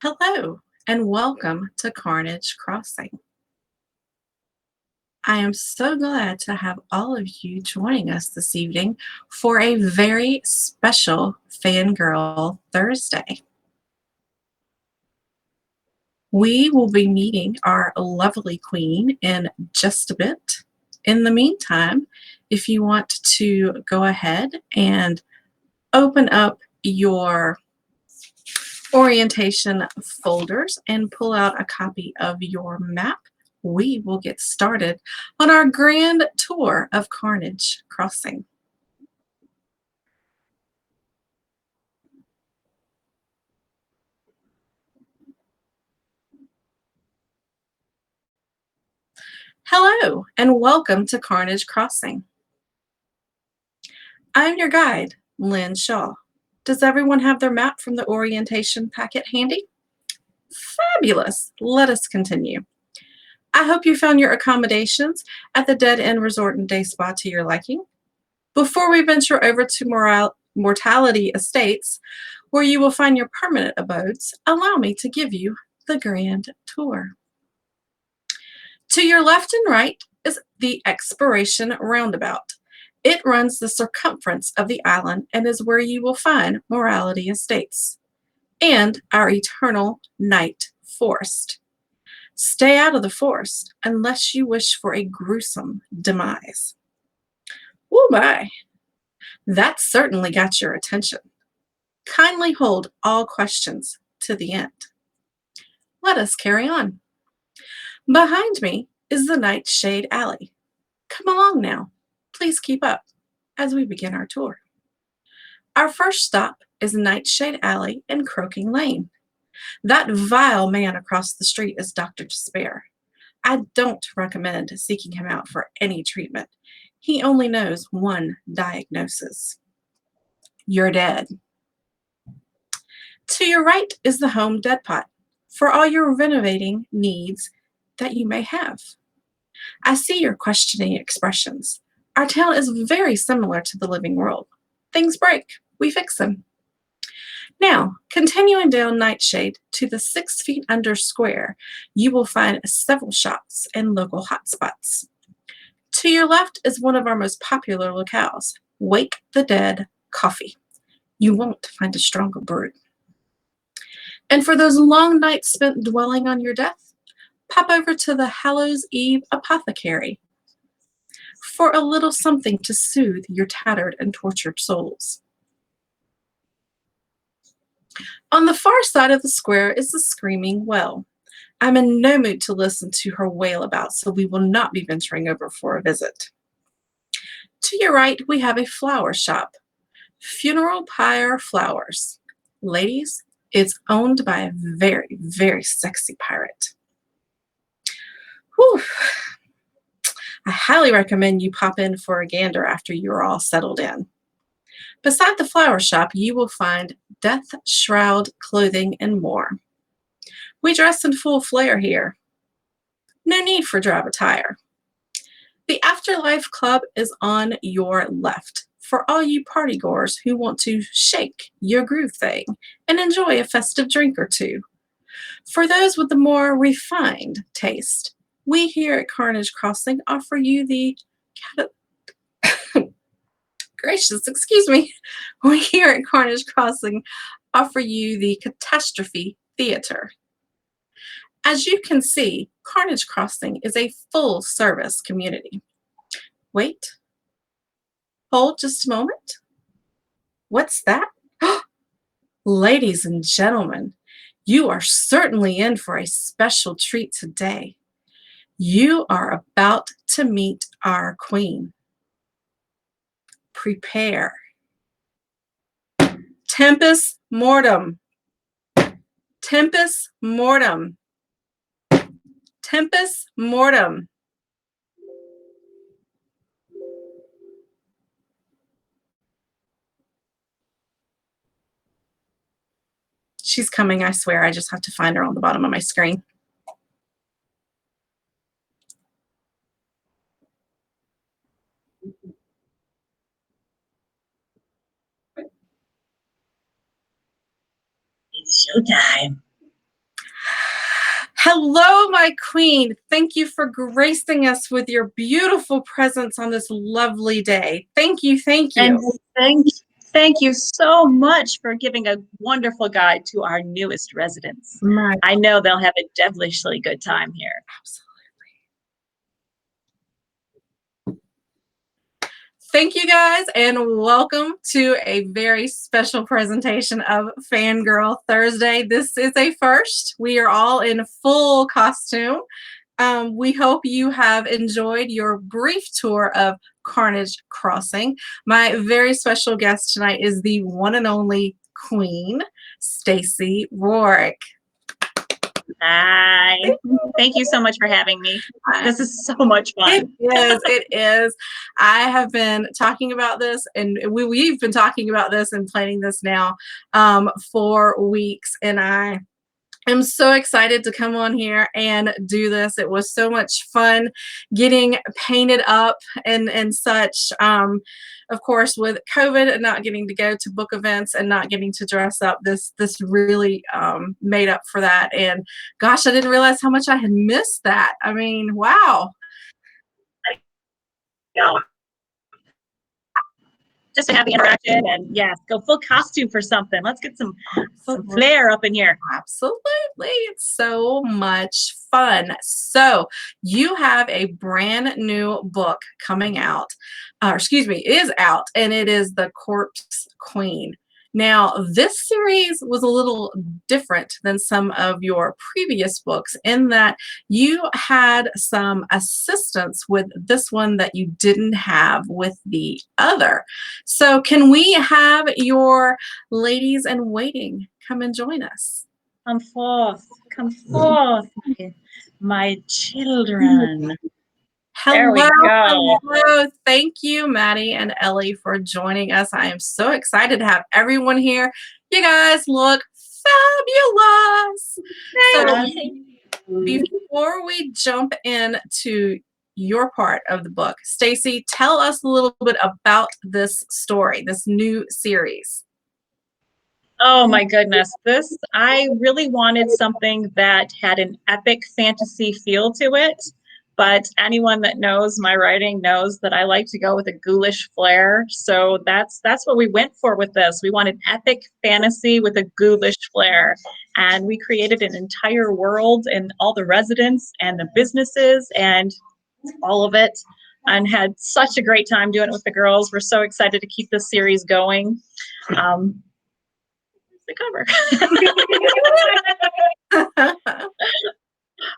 Hello, and welcome to Carnage Crossing. I am so glad to have all of you joining us this evening for a very special Fangirl Thursday. We will be meeting our lovely queen in just a bit. In the meantime, if you want to go ahead and open up your orientation folders and pull out a copy of your map, we will get started on our grand tour of Carnage Crossing. Hello, and welcome to Carnage Crossing. I'm your guide, Lynn Shaw. Does everyone have their map from the orientation packet handy? Fabulous. Let us continue. I hope you found your accommodations at the Dead End Resort and Day Spa to your liking. Before we venture over to Mortality Estates, where you will find your permanent abodes, allow me to give you the grand tour. To your left and right is the Expiration Roundabout. It runs the circumference of the island and is where you will find Mortality Estates and our eternal night forest. Stay out of the forest unless you wish for a gruesome demise. Oh my, that certainly got your attention. Kindly hold all questions to the end. Let us carry on. Behind me is the Nightshade Alley. Come along now. Please keep up as we begin our tour. Our first stop is Nightshade Alley and Croaking Lane. That vile man across the street is Dr. Despair. I don't recommend seeking him out for any treatment. He only knows one diagnosis. You're dead. To your right is the home dead pot for all your renovating needs that you may have. I see your questioning expressions. Our town is very similar to the living world. Things break, we fix them. Now, continuing down Nightshade to the 6 feet under square, you will find several shops and local hotspots. To your left is one of our most popular locales, Wake the Dead Coffee. You won't find a stronger brew. And for those long nights spent dwelling on your death, pop over to the Hallows Eve Apothecary for a little something to soothe your tattered and tortured souls. On the far side of the square is the Screaming Well. I'm in no mood to listen to her wail about, so we will not be venturing over for a visit. To your right, we have a flower shop, Funeral Pyre Flowers. Ladies, it's owned by a very, very sexy pirate. Whew. I highly recommend you pop in for a gander after you're all settled in. Beside the flower shop, you will find Death Shroud clothing and more. We dress in full flair here. No need for drab attire. The Afterlife Club is on your left for all you partygoers who want to shake your groove thing and enjoy a festive drink or two. For those with the more refined taste, we here at Carnage Crossing offer you the gracious, excuse me. We here at Carnage Crossing offer you the Catastrophe Theater. As you can see, Carnage Crossing is a full-service community. Wait. Hold just a moment. What's that? Ladies and gentlemen, you are certainly in for a special treat today. You are about to meet our queen. Prepare. Tempus mortem. Tempus mortem. Tempus mortem. She's coming, I swear. I just have to find her on the bottom of my screen. It's showtime. Hello, my queen. Thank you for gracing us with your beautiful presence on this lovely day. Thank you, thank you. And thank you so much for giving a wonderful guide to our newest residents. I know they'll have a devilishly good time here. Absolutely. Thank you guys, and welcome to a very special presentation of Fangirl Thursday. This is a first. We are all in full costume. We hope you have enjoyed your brief tour of Carnage Crossing. My very special guest tonight is the one and only Queen, Stacey Rourke. Hi. Thank you so much for having me. This is so much fun. It is. I have been talking about this, and we've been talking about this and planning this now for weeks, and I am so excited to come on here and do this. It was so much fun getting painted up and such. Of course, with COVID and not getting to go to book events and not getting to dress up, this really made up for that. And gosh, I didn't realize how much I had missed that. I mean, wow. Just to have the interaction and yes, go full costume for something. Let's get some flair up in here. Absolutely. It's so much fun. So you have a brand new book coming out, is out, and it is The Corpse Queen. Now, this series was a little different than some of your previous books in that you had some assistance with this one that you didn't have with the other. So can we have your ladies in waiting come and join us? Come forth, my children. There we go. Hello. Thank you, Maddy and Ellie, for joining us. I am so excited to have everyone here. You guys look fabulous. So before we jump into your part of the book, Stacey, tell us a little bit about this story, this new series. Oh my goodness. I really wanted something that had an epic fantasy feel to it. But anyone that knows my writing knows that I like to go with a ghoulish flair. So that's what we went for with this. We wanted epic fantasy with a ghoulish flair. And we created an entire world and all the residents and the businesses and all of it. And had such a great time doing it with the girls. We're so excited to keep this series going. The cover.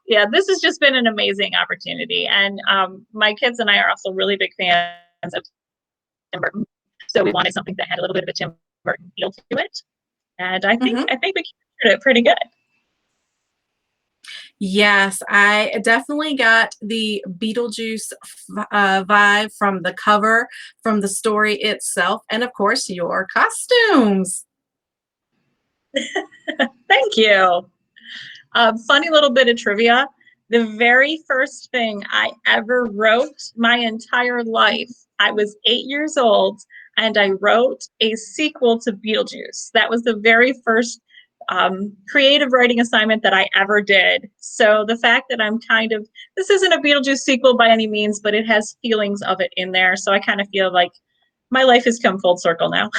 Yeah, this has just been an amazing opportunity. And my kids and I are also really big fans of Tim Burton. So we wanted something that had a little bit of a Tim Burton feel to it. And I think we captured it pretty good. Yes, I definitely got the Beetlejuice vibe from the cover, from the story itself, and of course your costumes. Thank you. Funny little bit of trivia. The very first thing I ever wrote my entire life, I was 8 years old, and I wrote a sequel to Beetlejuice. That was the very first creative writing assignment that I ever did. So the fact that this isn't a Beetlejuice sequel by any means, but it has feelings of it in there. So I kind of feel like my life has come full circle now.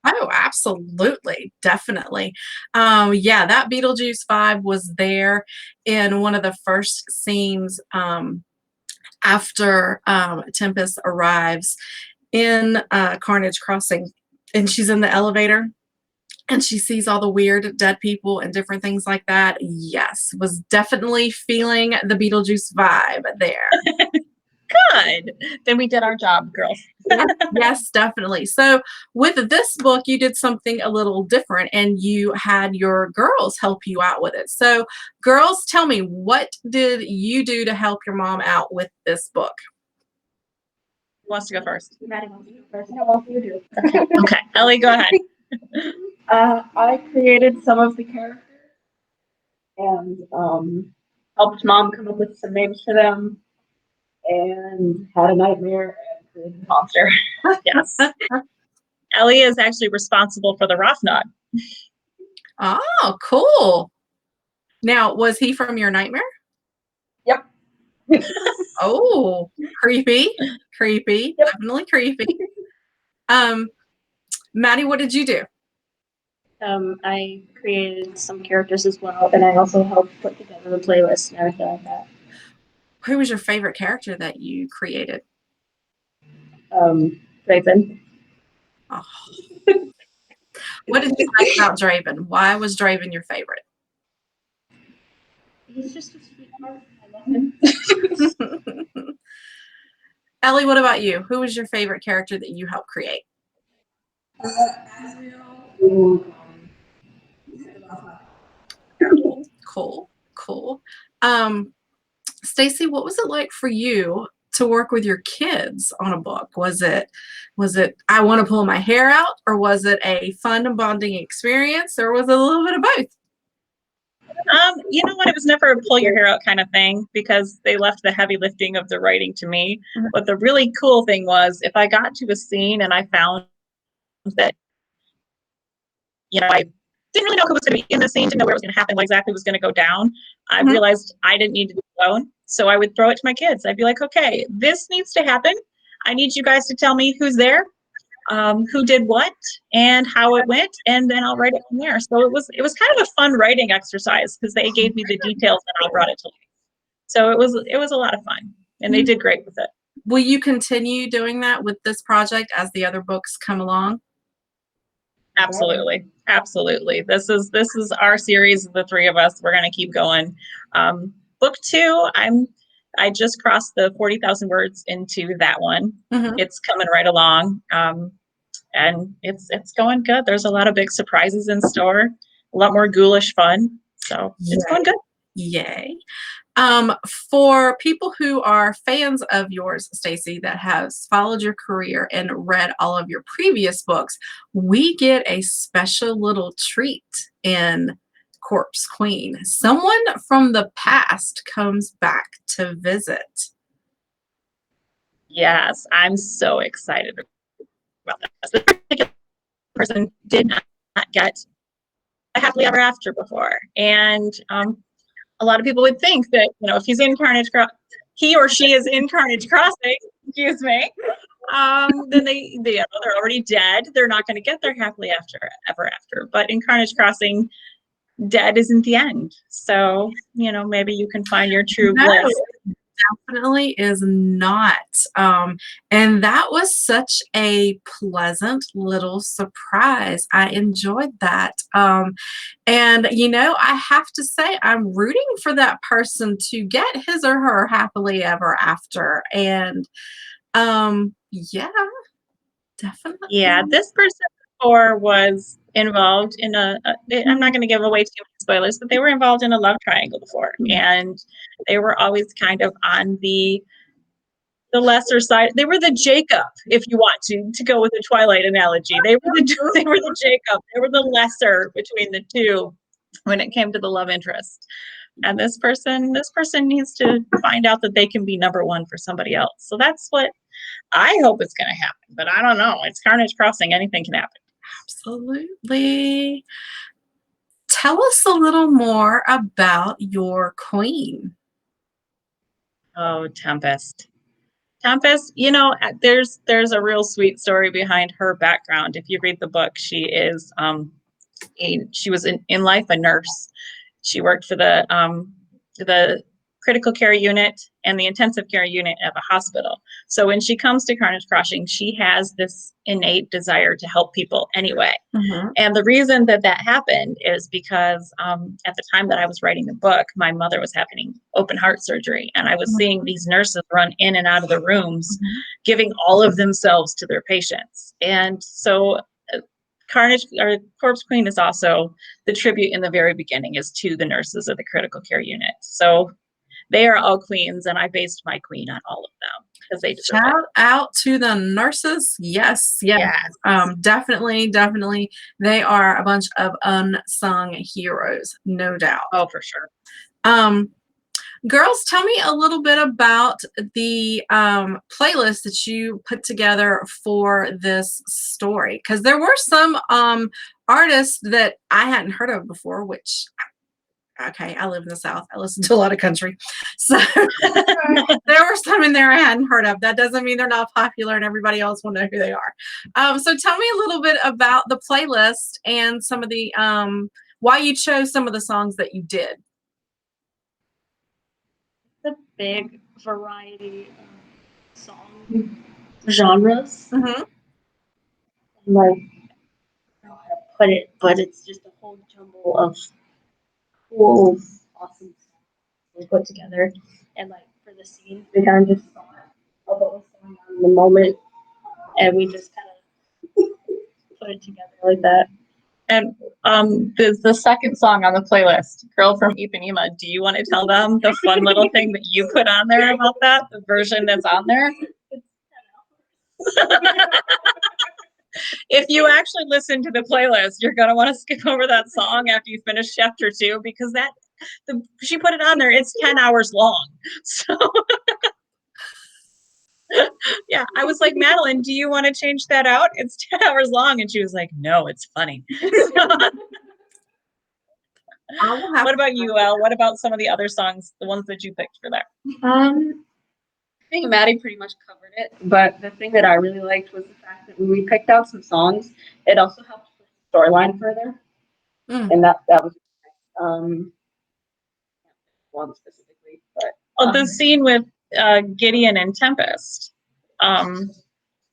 Oh, absolutely. Definitely. Yeah, that Beetlejuice vibe was there in one of the first scenes after Tempest arrives in Carnage Crossing, and she's in the elevator and she sees all the weird dead people and different things like that. Yes, was definitely feeling the Beetlejuice vibe there. Good. Then we did our job, girls. Yes, definitely. So with this book, you did something a little different and you had your girls help you out with it. So girls, tell me, what did you do to help your mom out with this book? Who wants to go first? Maddy wants to go first. No, you do. Okay. Ellie, go ahead. I created some of the characters and helped mom come up with some names for them and had a nightmare and created a monster. Yes. Ellie is actually responsible for the Rothnod. Oh, cool. Now, was he from your nightmare? Yep. Oh, creepy, creepy, Yep. definitely creepy. Maddie, what did you do? I created some characters as well, and I also helped put together the playlist and everything like that. Who was your favorite character that you created? Draven. Oh. What did you like about Draven? Why was Draven your favorite? He's just a sweetheart. I love him. Ellie, what about you? Who was your favorite character that you helped create? Cool, cool. Stacey, what was it like for you to work with your kids on a book? Was it I want to pull my hair out, or was it a fun and bonding experience, or was it a little bit of both? You know what? It was never a pull your hair out kind of thing because they left the heavy lifting of the writing to me. Mhm. But the really cool thing was if I got to a scene and I found that, I didn't really know who was going to be in the scene, didn't know where it was going to happen, what exactly was going to go down. I Mhm. realized I didn't need to be alone. So I would throw it to my kids. I'd be like, okay, this needs to happen. I need you guys to tell me who's there, who did what, and how it went, and then I'll write it from there. So it was kind of a fun writing exercise because they gave me the details and I brought it to life. So it was a lot of fun, and they did great with it. Will you continue doing that with this project as the other books come along? Absolutely, absolutely. This is our series, the three of us. We're gonna keep going. Book 2, I just crossed the 40,000 words into that one. Mhm. It's coming right along, and it's going good. There's a lot of big surprises in store, a lot more ghoulish fun. So it's going good. Yay. For people who are fans of yours, Stacey, that has followed your career and read all of your previous books, we get a special little treat in Corpse Queen. Someone from the past comes back to visit. Yes, I'm so excited about this. This particular person did not get a happily ever after before, and a lot of people would think that if he's in he or she is in Carnage Crossing, excuse me, then they're already dead. They're not going to get their happily ever after. But in Carnage Crossing, dead isn't the end. So maybe you can find your true bliss. Definitely is not. And that was such a pleasant little surprise. I enjoyed that. And I have to say, I'm rooting for that person to get his or her happily ever after. And yeah, definitely. Yeah, this person before was involved in I'm not going to give away too many spoilers, but they were involved in a love triangle before, and they were always kind of on the lesser side. They were the Jacob, if you want to go with the Twilight analogy. They were the Jacob. They were the lesser between the two when it came to the love interest. And this person needs to find out that they can be number one for somebody else. So that's what I hope is going to happen, but I don't know. It's Carnage Crossing. Anything can happen. Absolutely. Tell us a little more about your queen. Oh, Tempest. Tempest, there's a real sweet story behind her background. If you read the book, she is she was in life a nurse. She worked for the critical care unit and the intensive care unit of a hospital. So when she comes to Carnage Crossing, she has this innate desire to help people anyway. Mhm. And the reason that happened is because at the time that I was writing the book, my mother was having open heart surgery, and I was seeing these nurses run in and out of the rooms, giving all of themselves to their patients. And so Carnage or Corpse Queen is also the tribute in the very beginning is to the nurses of the critical care unit. So they are all queens, and I based my queen on all of them because they deserve Shout out to the nurses. Yes. Definitely. They are a bunch of unsung heroes, no doubt. Oh, for sure. Girls, tell me a little bit about the playlist that you put together for this story, because there were some artists that I hadn't heard of before, which okay, I live in the South. I listen to a lot of country. So there were some in there I hadn't heard of. That doesn't mean they're not popular and everybody else will know who they are. So tell me a little bit about the playlist and some of the, why you chose some of the songs that you did. It's a big variety of song genres. Mm-hmm. Like, I don't know how to put it, but it's just a whole jumble of cool, awesome songs we put together. And like for the scene, we kind of just thought of what was going on in the moment, and we just kind of put it together like that. And the second song on the playlist, Girl from Ipanema, do you want to tell them the fun little thing that you put on there about that, the version that's on there? If you actually listen to the playlist, you're going to want to skip over that song after you finish chapter 2, because she put it on there. It's 10 hours long. So yeah, I was like, Madeline, do you want to change that out? It's 10 hours long. And she was like, no, it's funny. What about you, Elle? What about some of the other songs, the ones that you picked for there? I think Maddie pretty much covered it, but the thing that I really liked was the fact that when we picked out some songs, it also helped push the storyline further, and that was one specifically. But the scene with Gideon and Tempest,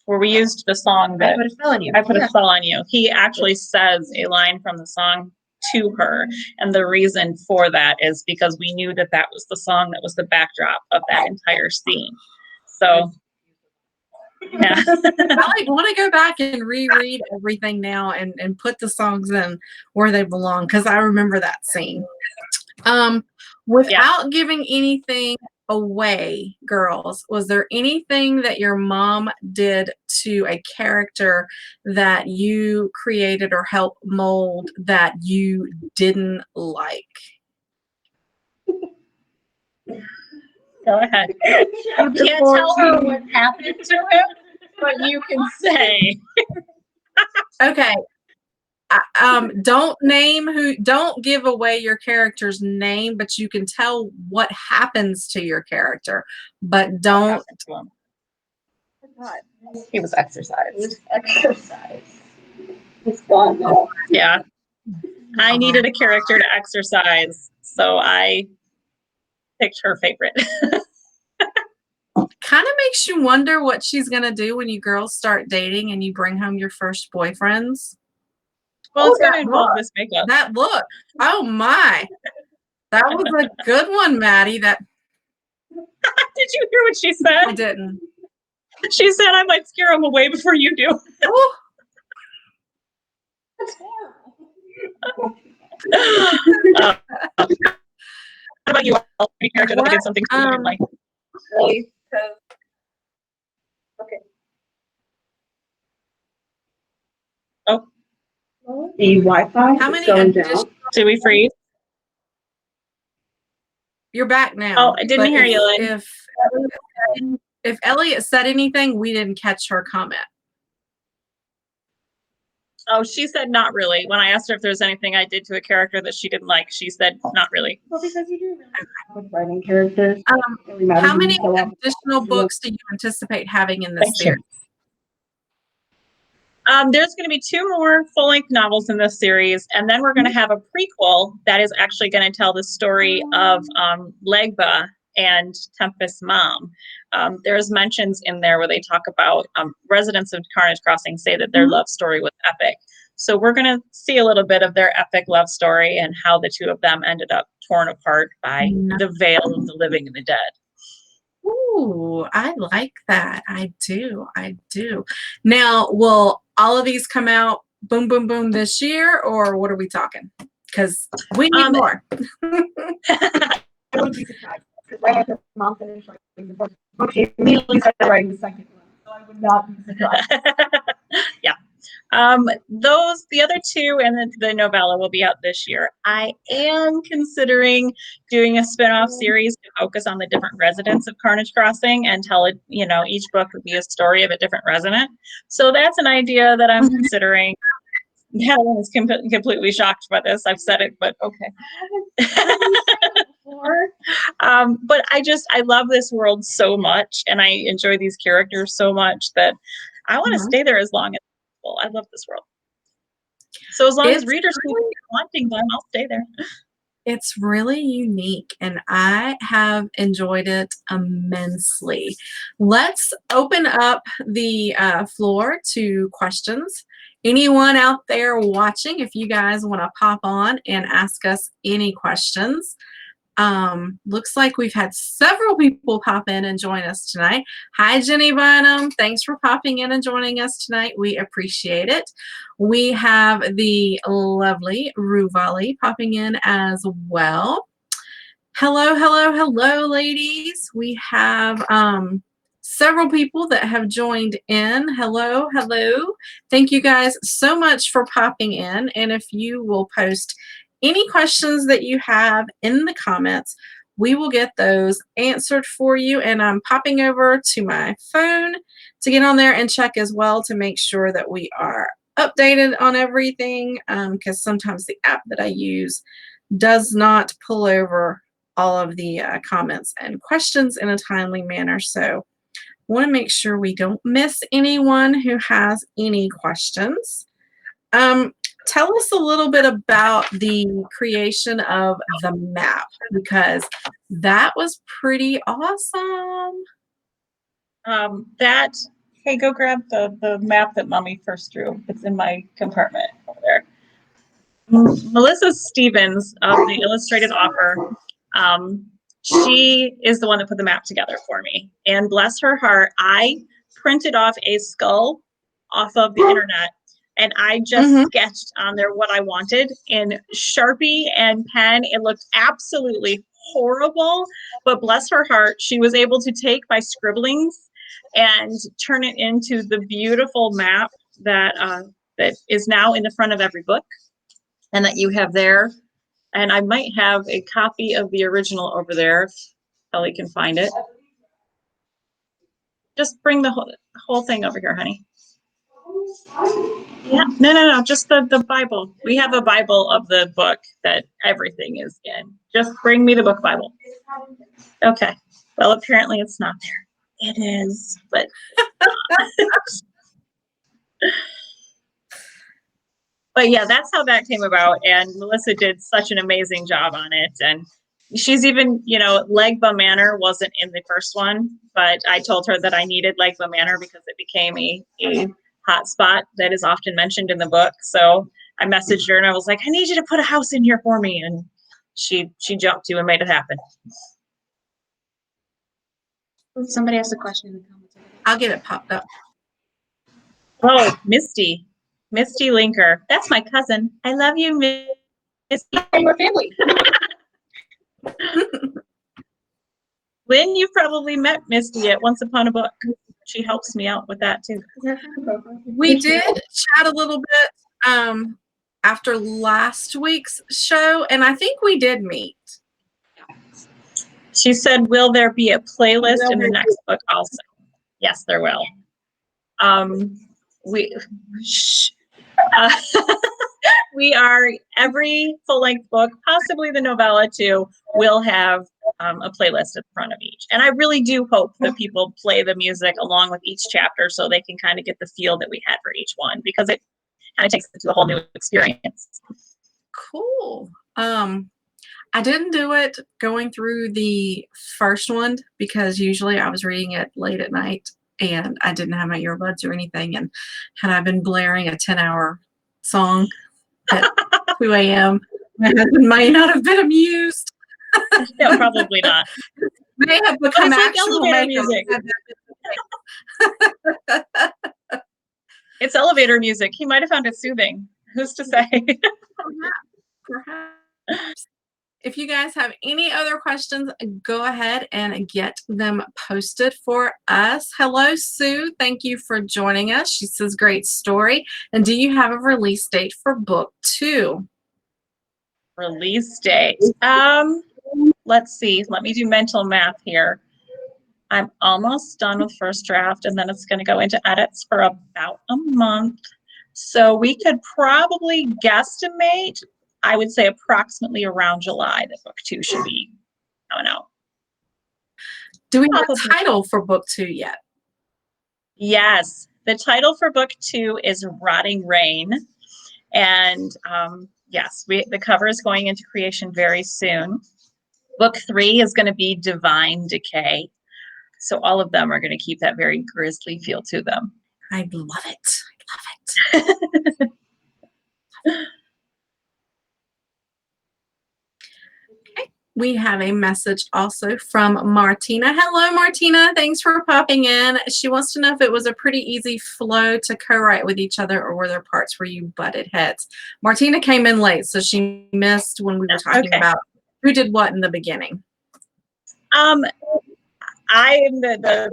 where we used the song that I put a spell on you. I put a spell on you. He actually says a line from the song to her, and the reason for that is because we knew that that was the song that was the backdrop of that entire scene. So yeah. I want to go back and reread everything now and put the songs in where they belong, because I remember that scene. Without giving anything away, girls, was there anything that your mom did to a character that you created or helped mold that you didn't like? Go ahead. You can't tell her what happened to him, but you can say. Okay. Don't give away your character's name, but you can tell what happens to your character, but don't. He was exercised. It's gone now. Yeah. I needed a character to exercise, so I picked her favorite. Kind of makes you wonder what she's going to do when you girls start dating and you bring home your first boyfriends. Well, it's going to involve this makeup. That look. Oh, my. That was a good one, Maddie. Did you hear what she said? I didn't. She said I might scare him away before you do. Oh. That's horrible. How about you? Any character that did something you didn't like? Really? Okay. Oh. The Wi-Fi How is many going down. Did we freeze? You're back now. Oh, I didn't hear you, Lynn. If Elliot said anything, we didn't catch her comment. Oh, she said not really. When I asked her if there's anything I did to a character that she didn't like, she said not really. Well, because you do really good writing characters. How many additional books do you anticipate having in this series? There's going to be 2 more full-length novels in this series, and then we're going to have a prequel that is actually going to tell the story of Legba and Tempest's mom. There's mentions in there where they talk about residents of Carnage Crossing say that their love story was epic. So we're going to see a little bit of their epic love story and how the 2 of them ended up torn apart by the veil of the living and the dead. Ooh, I like that. I do. Now, will all of these come out boom, boom, boom this year, or what are we talking? Because we need more. I would be surprised. Because right after Mom finished writing the book, she immediately started writing the second one. So I would not be surprised. Yeah. The other 2 and the novella will be out this year. I am considering doing a spin-off series to focus on the different residents of Carnage Crossing and tell it, each book would be a story of a different resident. So that's an idea that I'm considering. Helen is completely shocked by this. I've said it, but okay. But I love this world so much, and I enjoy these characters so much that I want to stay there as long as possible. I love this world. So as long as readers keep wanting them, I'll stay there. It's really unique, and I have enjoyed it immensely. Let's open up the floor to questions. Anyone out there watching, if you guys want to pop on and ask us any questions. Looks like we've had several people pop in and join us tonight. Hi, Jenny Bynum. Thanks for popping in and joining us tonight. We appreciate it. We have the lovely Ruvali popping in as well. Hello, hello, hello, ladies. We have several people that have joined in. Hello, hello. Thank you guys so much for popping in. And if you will post any questions that you have in the comments, we will get those answered for you. And I'm popping over to my phone to get on there and check as well to make sure that we are updated on everything, because sometimes the app that I use does not pull over all of the comments and questions in a timely manner. So want to make sure we don't miss anyone who has any questions. Tell us a little bit about the creation of the map, because that was pretty awesome. Hey, go grab the map that Mommy first drew. It's in my compartment over there. Melissa Stevens of the Illustrated Offer, she is the one that put the map together for me. And bless her heart, I printed off a skull off of the internet, and I just sketched on there what I wanted in Sharpie and pen. It looked absolutely horrible, but bless her heart, she was able to take my scribblings and turn it into the beautiful map that that is now in the front of every book and that you have there. And I might have a copy of the original over there if Ellie can find it. Just bring the whole thing over here, honey. Yeah, no, just the Bible. We have a Bible of the book that everything is in. Just bring me the book Bible. Okay. Well, apparently it's not there. It is, but but yeah, that's how that came about. And Melissa did such an amazing job on it. And she's even, Legba Manor wasn't in the first one, but I told her that I needed Legba Manor because it became a hot spot that is often mentioned in the book. So I messaged her and I was like, I need you to put a house in here for me. And she jumped to and made it happen. Somebody asked a question in the comments. I'll get it popped up. Oh, Misty Linker. That's my cousin. I love you, Misty. We're family. Lynn, you've probably met Misty at Once Upon a Book. She helps me out with that too. We did chat a little bit after last week's show, and I think we did meet. She said, will there be a playlist in the next book also? Yes, there will. We are, every full-length book, possibly the novella too, will have a playlist at the front of each. And I really do hope that people play the music along with each chapter so they can kind of get the feel that we had for each one, because it kind of takes it to a whole new experience. Cool. I didn't do it going through the first one because usually I was reading it late at night and I didn't have my earbuds or anything. And had I been blaring a 10-hour song at 2 a.m., my husband might not have been amused. No, probably not. May have become like actual elevator music. It's elevator music. He might have found it soothing. Who's to say? Perhaps. If you guys have any other questions, go ahead and get them posted for us. Hello, Sue. Thank you for joining us. She says, great story. And do you have a release date for book 2? Release date. Let's see. Let me do mental math here. I'm almost done with first draft, and then it's going to go into edits for about a month. So we could probably guesstimate, I would say approximately around July that book 2 should be coming out. Do we have Probably. a title for book 2 yet? Yes, the title for book 2 is Rotting Rain. And yes, the cover is going into creation very soon. Book 3 is going to be Divine Decay. So all of them are going to keep that very grisly feel to them. I love it. I love it. Okay. We have a message also from Martina. Hello, Martina. Thanks for popping in. She wants to know if it was a pretty easy flow to co-write with each other, or were there parts where you butted heads? Martina came in late, so she missed when we were talking about who did what in the beginning. I am the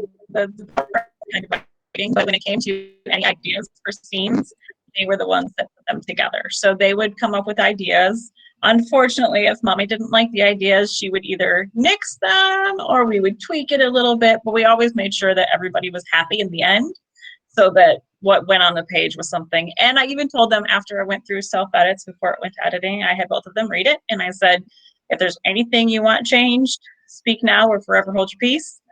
kind of writing, but when it came to any ideas for scenes, they were the ones that put them together. So they would come up with ideas. Unfortunately, if Mommy didn't like the ideas, she would either nix them or we would tweak it a little bit, but we always made sure that everybody was happy in the end so that what went on the page was something. And I even told them after I went through self-edits before it went to editing, I had both of them read it. And I said, if there's anything you want changed, speak now or forever hold your peace.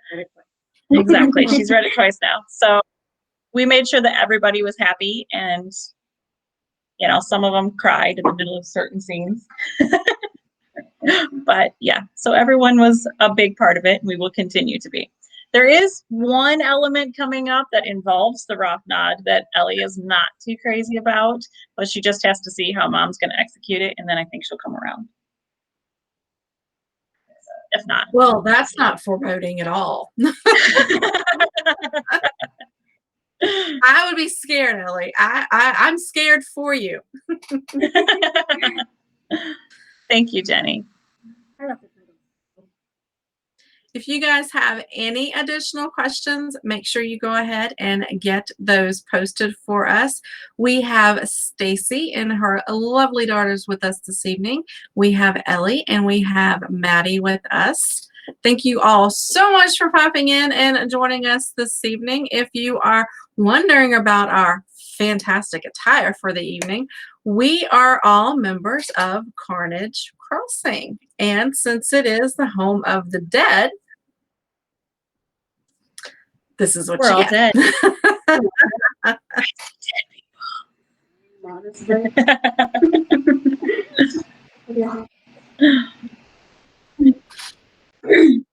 Exactly. She's read it twice now. So we made sure that everybody was happy, and some of them cried in the middle of certain scenes. But yeah, so everyone was a big part of it, and we will continue to be. There is one element coming up that involves the rock nod that Ellie is not too crazy about, but she just has to see how Mom's going to execute it, and then I think she'll come around. If not. Well, that's not foreboding at all. I would be scared, Ellie. I'm scared for you. Thank you, Jenny. If you guys have any additional questions, make sure you go ahead and get those posted for us. We have Stacey and her lovely daughters with us this evening. We have Ellie and we have Maddy with us. Thank you all so much for popping in and joining us this evening. If you are wondering about our fantastic attire for the evening, we are all members of Carnage Crossing. And since it is the home of the dead, this is what we're all dead.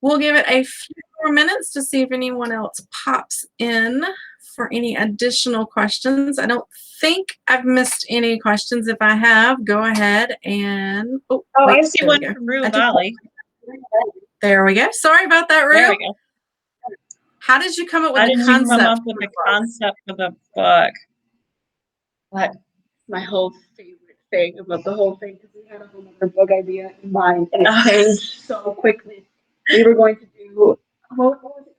We'll give it a few more minutes to see if anyone else pops in for any additional questions. I don't think I've missed any questions. If I have, go ahead and... I see one from Rue Valley. There we go. Sorry about that, Rue. There we go. How did you come up with How the did concept? you come up with the concept for the book? What? My whole favorite thing about the whole thing, because we had a whole other book idea in mind, and it changed so quickly. We were going to do, what was it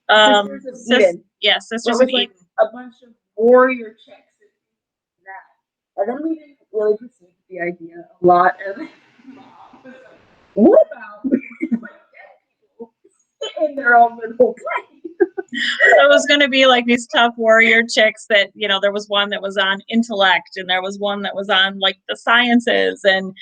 called? Sisters of Eden. Yeah, Sisters of Eden. A bunch of warrior checks and that. And then we didn't really pursue the idea a lot. And Mom was like, what about dead people in their own little place? So it was going to be like these tough warrior chicks that, there was one that was on intellect, and there was one that was on like the sciences, and,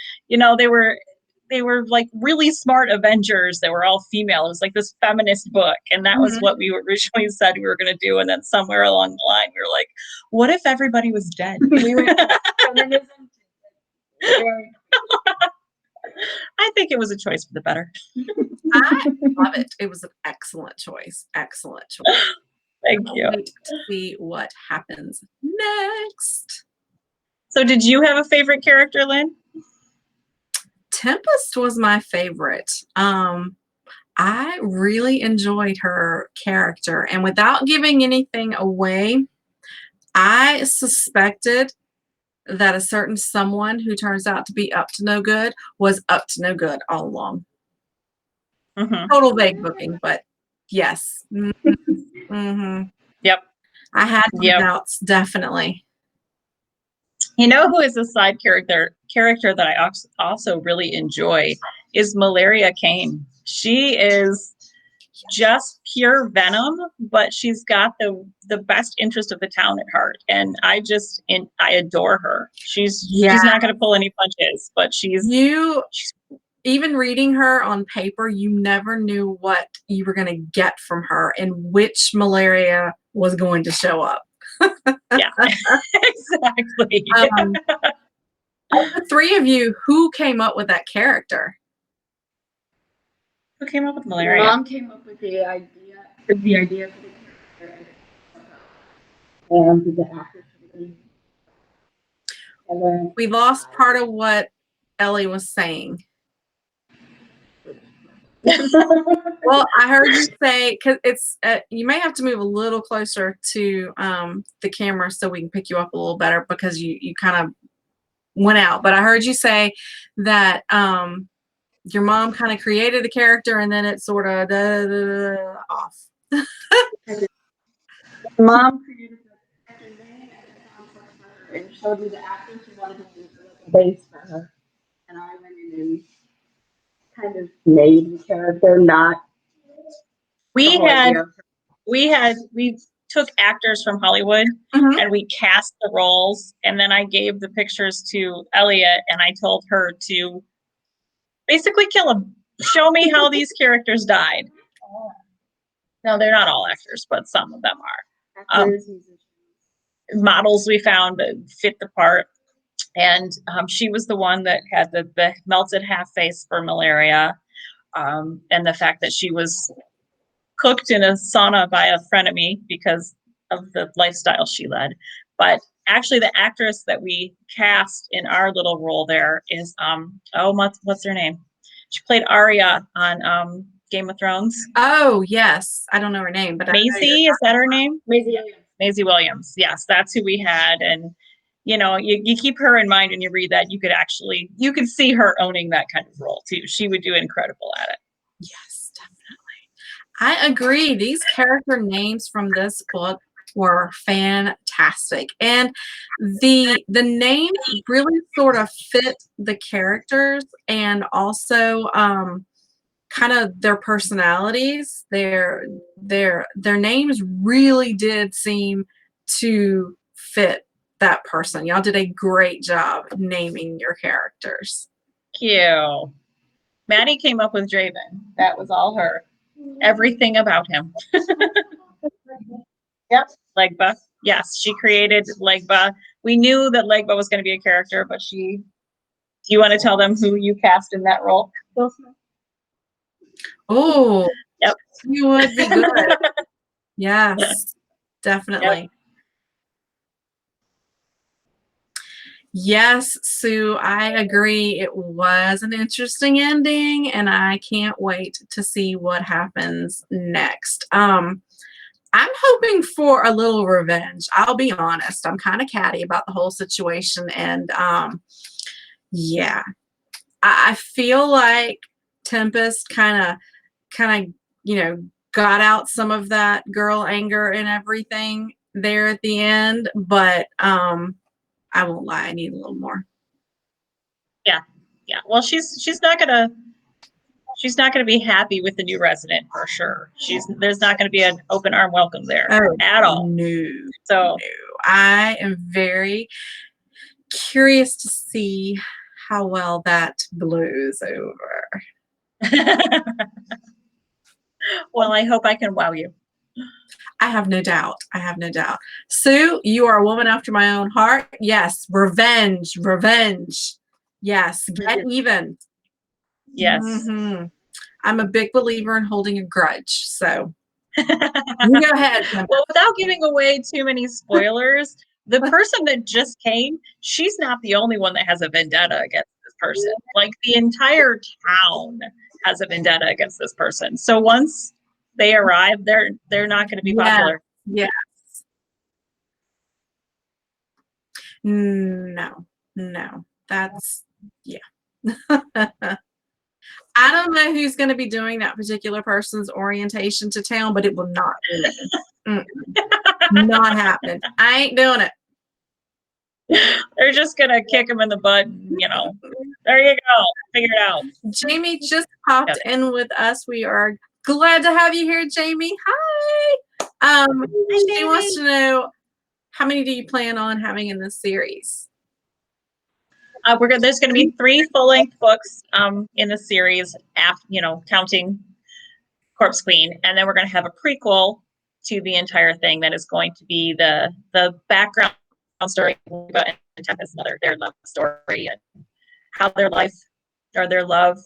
they were like really smart Avengers that were all female. It was like this feminist book. And that was what we originally said we were going to do. And then somewhere along the line, we were like, what if everybody was dead? We were feminism. I think it was a choice for the better. I love it. It was an excellent choice. Excellent choice. Thank you. Wait to see what happens next. So did you have a favorite character, Lynn? Tempest was my favorite. I really enjoyed her character, and without giving anything away, I suspected that a certain someone who turns out to be up to no good was up to no good all along. Total vague booking, but yes. Yep. I had some doubts, definitely. You know who is a side character that I also really enjoy is Malaria Kane. She is just pure venom, but she's got the best interest of the town at heart. And I adore her. She's not going to pull any punches, but she's even reading her on paper, you never knew what you were going to get from her and which malaria was going to show up. Yeah, exactly. Of the three of you, who came up with that character? Who came up with malaria? Mom came up with the idea for the character, and the actor. And then We lost part of what Ellie was saying. Well, I heard you say, because it's you may have to move a little closer to the camera so we can pick you up a little better, because you kind of went out. But I heard you say that your mom kind of created the character and then it sort of off. Mom created the character name and showed me the actors who wanted to use a base for her, and I went in and kind of made the character, not. We took actors from Hollywood and we cast the roles, and then I gave the pictures to Elliot and I told her to basically kill them. Show me how these characters died. No, they're not all actors, but some of them are. Models we found that fit the part, and she was the one that had the melted half face for malaria, and the fact that she was cooked in a sauna by a frenemy because of the lifestyle she led. But actually, the actress that we cast in our little role there is what's her name? She played Arya on Game of Thrones. Oh yes, I don't know her name, but Maisie, is that her name? Maisie Williams. Maisie Williams. Yes, that's who we had, and you keep her in mind when you read that. You could see her owning that kind of role too. She would do incredible at it. Yes, definitely. I agree. These character names from this book were fantastic, and the names really sort of fit the characters, and also kind of their personalities. Their names really did seem to fit that person. Y'all did a great job naming your characters. Thank you. Maddy came up with Draven. That was all her. Everything about him. Yep. Legba. Yes, she created Legba. We knew that Legba was going to be a character, but do you want to tell them who you cast in that role? Oh, yep. You would be good. Yes, definitely. Yep. Yes, Sue, I agree. It was an interesting ending, and I can't wait to see what happens next. I'm hoping for a little revenge. I'll be honest. I'm kind of catty about the whole situation, and yeah, I feel like Tempest kind of got out some of that girl anger and everything there at the end, but I won't lie, I need a little more. Yeah. Well, she's not gonna be happy with the new resident for sure. There's not gonna be an open arm welcome there at all. No. So I am very curious to see how well that blows over. Well, I hope I can wow you. I have no doubt. Sue, you are a woman after my own heart. Yes, revenge. Yes, get even. Yes. Mm-hmm. I'm a big believer in holding a grudge. So you go ahead. Well, without giving away too many spoilers, the person that just came, she's not the only one that has a vendetta against this person. Like the entire town has a vendetta against this person. So once they arrive, they're not going to be popular. Yes. No. That's I don't know who's going to be doing that particular person's orientation to town, but it will not be. Not happening. I ain't doing it. They're just going to kick him in the butt. There you go. Figure it out. Jamie just popped in with us. We are Glad to have you here, Jamie. Hi. She wants to know, how many do you plan on having in this series? There's going to be 3 full-length books in the series, counting Corpse Queen, and then we're going to have a prequel to the entire thing that is going to be the background story about Tempest's mother, their love story, and how their life or their love,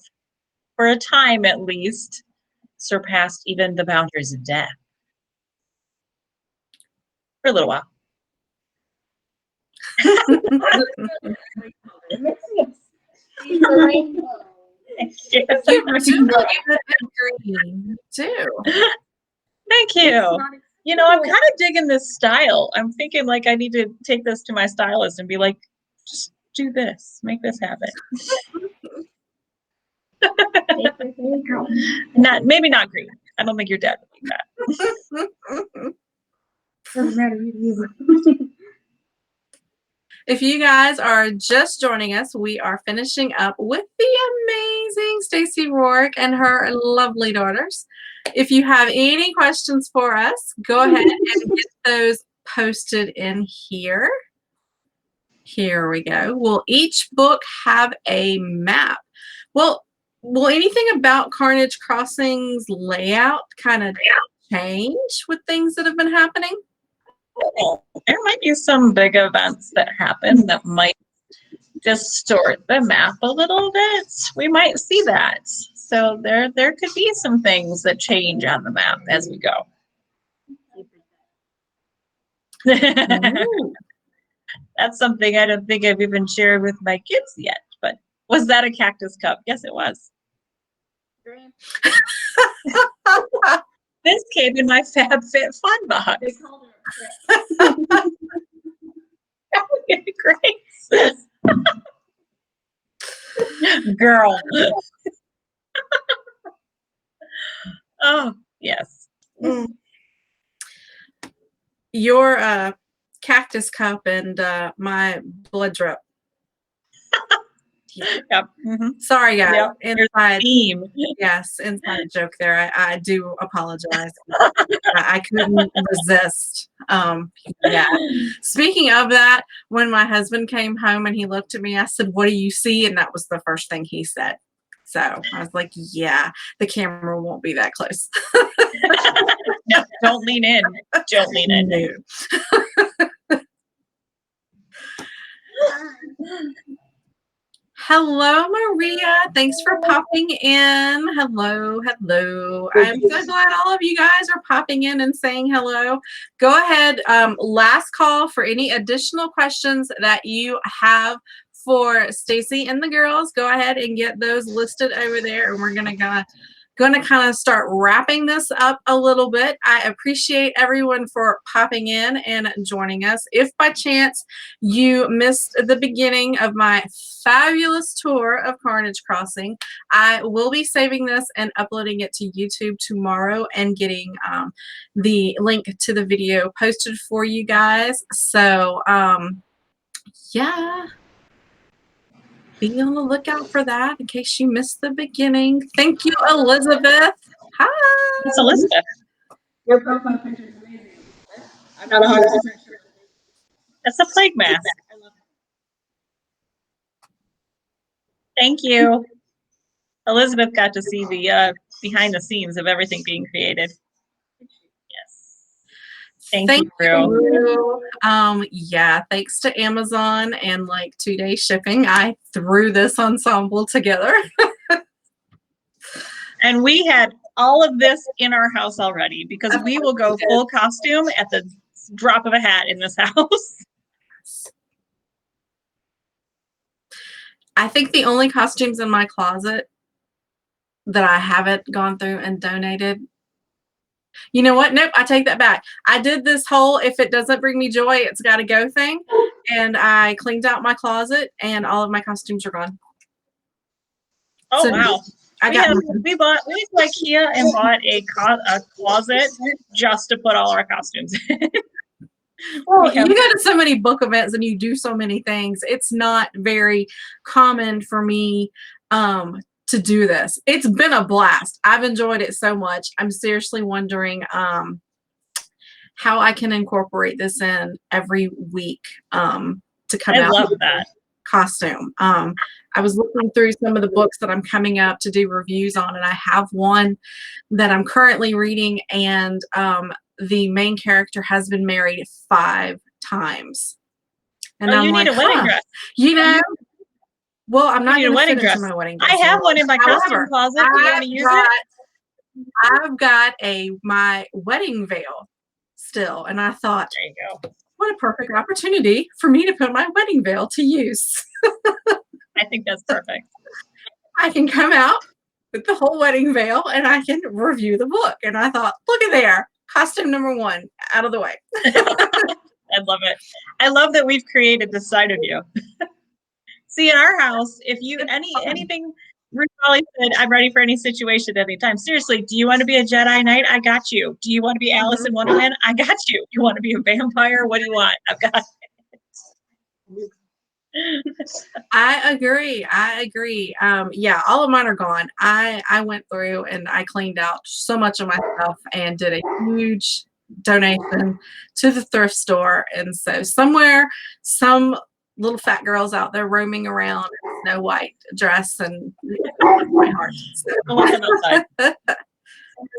for a time at least, surpassed even the boundaries of death. For a little while. Yes, you were doing green too. Thank you. You know, I'm kind of digging this style. I'm thinking like I need to take this to my stylist and be like, just do this, make this happen. Maybe not green. I don't think your dad would like that. Doesn't matter. If you guys are just joining us, we are finishing up with the amazing Stacey Rourke and her lovely daughters. If you have any questions for us, go ahead and get those posted in here. Here we go. Will each book have a map? Well, will anything about Carnage Crossing's layout kind of change with things that have been happening? There might be some big events that happen that might distort the map a little bit. We might see that. So there could be some things that change on the map as we go. That's something I don't think I've even shared with my kids yet. But was that a cactus cup? Yes, it was. This came in my FabFitFun box. They called her Great. Girl. Oh, yes. Your cactus cup and my blood drip. Yep. Mm-hmm. Sorry, guys. Yep. Inside Theme. Yes, inside joke there. I do apologize. I couldn't resist. Yeah. Speaking of that, when my husband came home and he looked at me, I said, "What do you see?" And that was the first thing he said. So I was like, yeah, the camera won't be that close. No, don't lean in. Don't lean in. No. Hello, Maria. Thanks for popping in. Hello, hello. I'm so glad all of you guys are popping in and saying hello. Go ahead. Last call for any additional questions that you have for Stacey and the girls. Go ahead and get those listed over there, and we're gonna kind of start wrapping this up a little bit. I appreciate everyone for popping in and joining us. If by chance you missed the beginning of my fabulous tour of Carnage Crossing, I will be saving this and uploading it to YouTube tomorrow and getting the link to the video posted for you guys. So yeah, be on the lookout for that in case you missed the beginning. Thank you, Elizabeth. Hi. It's Elizabeth. Your profile picture is amazing. I'm not 100% sure. That's a plague mask. I love it. Thank you. Elizabeth got to see the behind the scenes of everything being created. Yes. Thank you, Rue. Yeah, thanks to Amazon and like 2-day shipping, I threw this ensemble together. And we had all of this in our house already because we will go full costume at the drop of a hat in this house. I think the only costumes in my closet that I haven't gone through and donated. You know what? Nope, I take that back. I did this whole if it doesn't bring me joy, it's got to go thing. And I cleaned out my closet and all of my costumes are gone. Oh, So wow. We went to IKEA and bought a closet just to put all our costumes in. Well, you go to so many book events and you do so many things. It's not very common for me to do this. It's been a blast. I've enjoyed it so much. I'm seriously wondering how I can incorporate this in every week to come I out love with that. a costume. I was looking through some of the books that I'm coming up to do reviews on, and I have one that I'm currently reading, and the main character has been married 5 times. And Oh, I'm you like, need a wedding dress. you know, well, I'm You not need a going to wedding fit into dress. my wedding I dress. have one in my costume However, closet. Do you want to use it? I've got my wedding veil still, and I thought, There you go. what a perfect opportunity for me to put my wedding veil to use. I think that's perfect. I can come out with the whole wedding veil and I can review the book. And I thought, look at there, costume number 1 out of the way. I love it. I love that we've created this side of you. See, in our house, if you anything, Ruth Molly said, I'm ready for any situation at any time. Seriously, do you want to be a Jedi Knight? I got you. Do you want to be Alice in Wonderland? I got you. You want to be a vampire? What do you want? I've got it. I agree. Yeah, all of mine are gone. I went through and I cleaned out so much of my stuff and did a huge donation to the thrift store. And so somewhere, some little fat girls out there roaming around in a Snow White dress and my heart. I'll let them outside.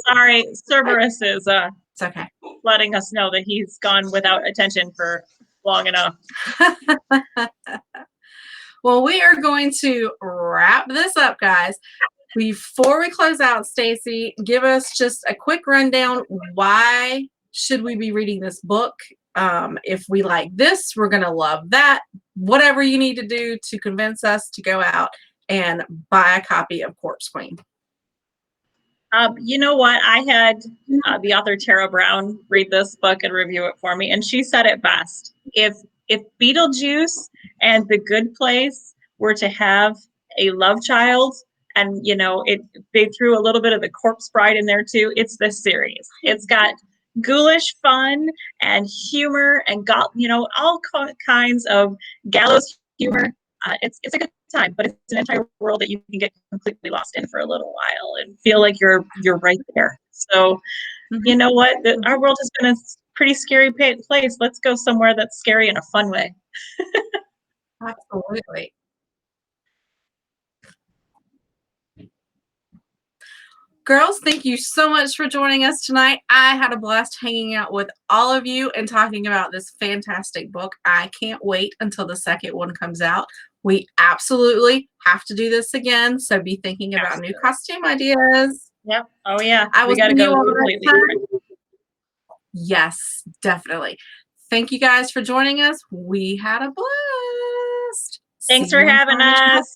Sorry, Cerberus is It's okay. letting us know that he's gone without attention for long enough. Well, we are going to wrap this up, guys. Before we close out, Stacey, give us just a quick rundown. Why should we be reading this book? If we like this, we're going to love that. Whatever you need to do to convince us to go out and buy a copy of Corpse Queen. You know what? I had the author Tara Brown read this book and review it for me, and she said it best. If Beetlejuice and The Good Place were to have a love child, and they threw a little bit of the Corpse Bride in there too, it's this series. It's got ghoulish fun and humor and all kinds of gallows humor. It's a good time, but it's an entire world that you can get completely lost in for a little while and feel like you're right there. So, you know what? Our world has been a pretty scary place. Let's go somewhere that's scary in a fun way. Absolutely. Girls, thank you so much for joining us tonight. I had a blast hanging out with all of you and talking about this fantastic book. I can't wait until the second one comes out. We absolutely have to do this again, so be thinking about new costume ideas. Yep. Oh, yeah. We got to go completely different. Yes, definitely. Thank you guys for joining us. We had a blast. Thanks for having us.